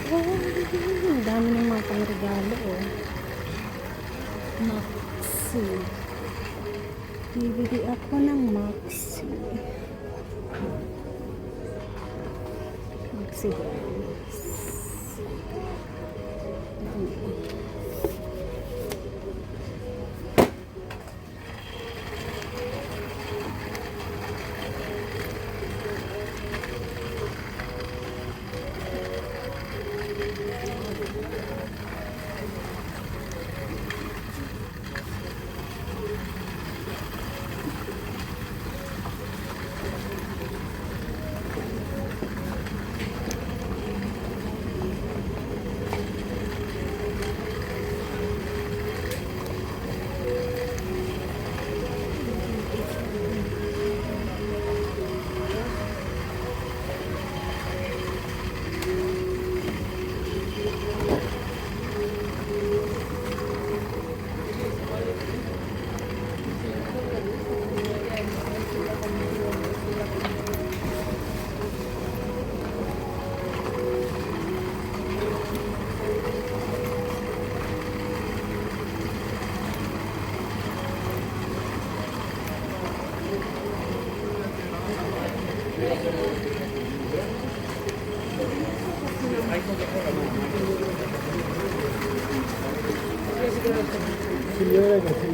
Oh, ang dami ng mga pangregalo, oh. Maxi. Bibili ako ng Maxi. Maxi guys. Signora così.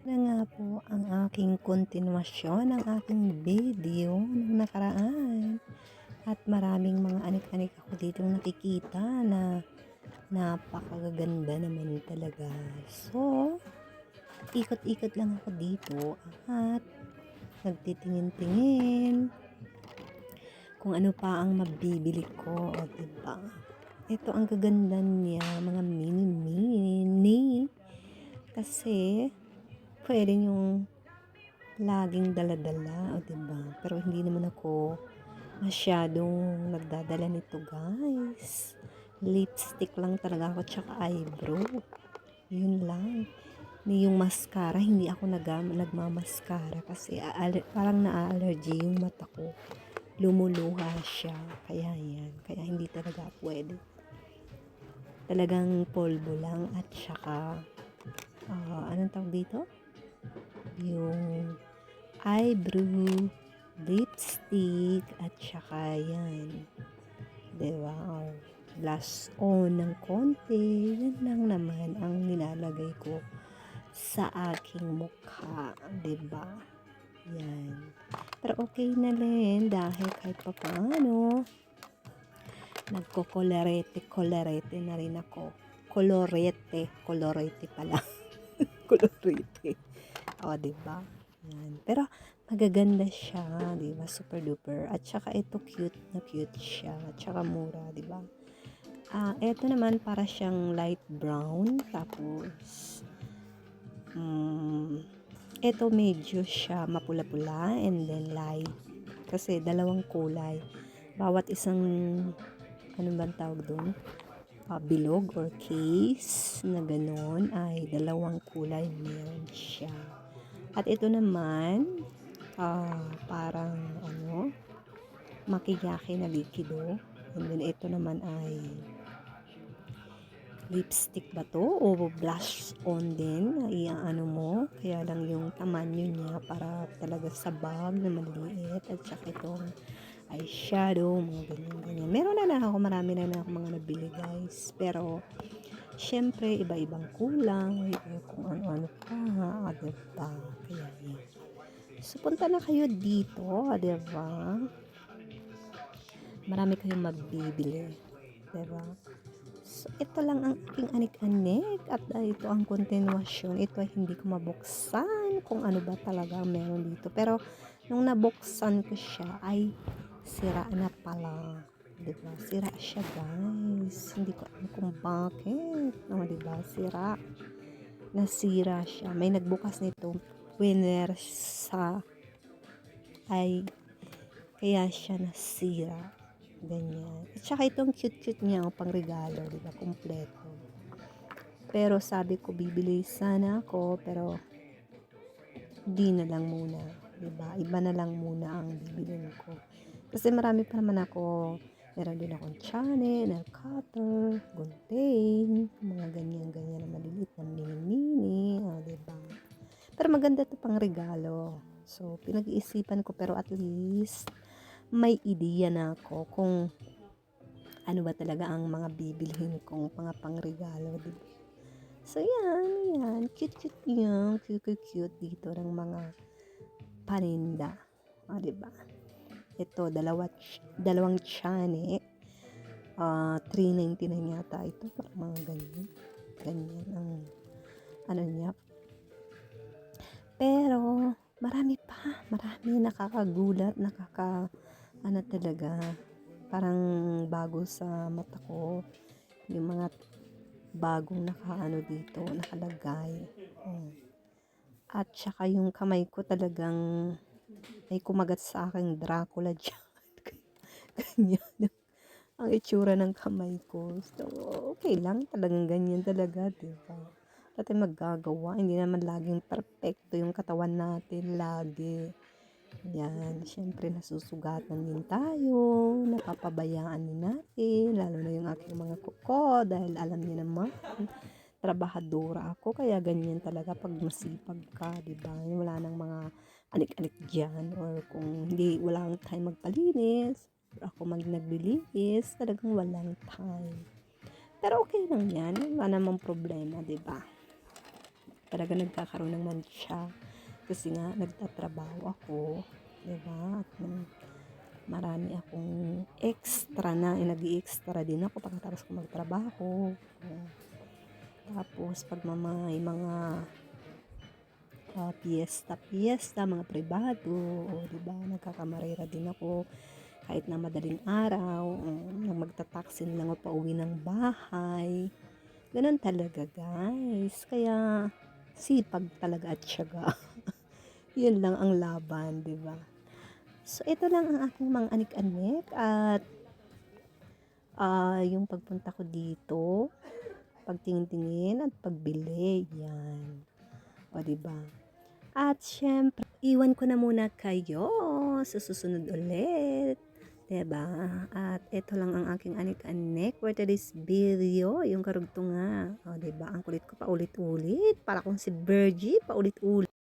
Na nga po ang aking kontinuasyon ng aking video nung nakaraan. At maraming mga anik-anik ako dito nakikita na napakaganda naman talaga. So, ikot-ikot lang ako dito at nagtitingin-tingin kung ano pa ang mabibili ko, o diba? Ito ang gaganda niya, mga mini. Kasi, pwede yung laging dala-dala, o diba? Pero hindi naman ako masyadong nagdadala nito, guys. Lipstick lang talaga ako, tsaka eyebrow. Yun lang. Ni yung mascara, hindi ako nagmamaskara kasi parang na-allergy yung mata ko. Lumuluha siya. Kaya yan. Kaya hindi talaga pwede. Talagang polvo lang at saka anong tawag dito? Yung eyebrow, lipstick, at saka yan. Diba? Or blush on ng konti. Yan lang naman ang nilalagay ko sa aking mukha. Diba? Yan. Pero okay na rin dahil kahit pa paano nagko-colorete na rin ako. Colorete pala. Colorete. O, diba? Yan. Pero magaganda siya, diba? Super duper. At saka ito cute na cute siya. At saka mura, diba? Ito naman para siyang light brown. Tapos ito medyo siya mapula-pula and then light. Kasi dalawang kulay. Bawat isang ano bang tawag doon? Bilog or case na gano'n ay dalawang kulay meron siya. At ito naman parang makiyaki na likido. And then ito naman ay lipstick ba to o blush on din, mo, kaya lang yung tamanyo niya para talaga sa bag na maliit. At saka itong eyeshadow, mga ganyan. Meron na ako, marami na ako mga nabili, guys, pero syempre iba-ibang kulang, kung ano-ano pa, diba? Kaya yan. So punta na kayo dito, diba? Marami kayong magbibili, diba? So, ito lang ang aking anik-anik at ito ang kontinuasyon. Ito ay hindi ko mabuksan kung ano ba talaga meron dito. Pero, nung nabuksan ko siya ay sira na pala. Diba? Sira siya, guys. Hindi ko alam kung bakit. Diba? Sira. Nasira siya. May nagbukas nito. Winner sa ay kaya siya nasira. Ganyan. At saka itong cute-cute niya, pang regalo, diba? Kompleto. Pero sabi ko, bibili sana ako, pero di na lang muna, diba? Iba na lang muna ang bibilin ko. Kasi marami pa naman ako, meron din akong chane, nail cutter, gunting, mga ganyan-ganyan na maliliit na mini-mini, diba? Pero maganda to pang regalo. So, pinag-iisipan ko, pero at least may ideya na ako kung ano ba talaga ang mga bibilhin kong mga pangregalo, diba? So, yan. Cute yan. Cute dito ng mga paninda. Diba? Ito, dalawang chane. 3.99 yata ito. Parang mga ganyan. Ganyan ang ano niya. Pero, marami nakakagulat, talaga, parang bago sa mata ko yung mga bagong dito nakalagay. At saka yung kamay ko talagang may kumagat sa aking Dracula dyan. Ganyan ang itsura ng kamay ko. So, okay lang, talagang ganyan talaga, diba? Dati magagawa, hindi naman laging perfecto yung katawan natin lagi. Yan, syempre nasusugatan din tayo, napapabayaan din natin, lalo na yung aking mga kuko, dahil alam niyo naman, trabahadora ako, kaya ganyan talaga pag masipag ka, diba? Wala nang mga anik-anik dyan, or kung hindi, walang time magpalinis, or ako naglilinis, talagang walang time. Pero okay lang yan, wala namang problema, diba? Talaga nagkakaroon naman siya. Kasi nga, nagtatrabaho ako, diba? At marami akong extra na, nag-i-extra din ako pagkatapos ko magtrabaho. Tapos, pag may mga piyesta, mga privado, diba? Nagkakamarera din ako. kahit na madaling araw, na magtataksin lang o pauwi ng bahay. Ganun talaga, guys. Kaya, sipag talaga at tiyaga. Yun lang ang laban, di ba? So, ito lang ang aking mga anik-anik at yung pagpunta ko dito, pagtingin-tingin at pagbili. Yan. O, diba? At syempre, iwan ko na muna kayo sa susunod ulit. Diba? At ito lang ang aking anik-anik for today's video. Yung karugtungan. O, diba? Ang kulit ko paulit-ulit. Para kung si Virgie, paulit-ulit.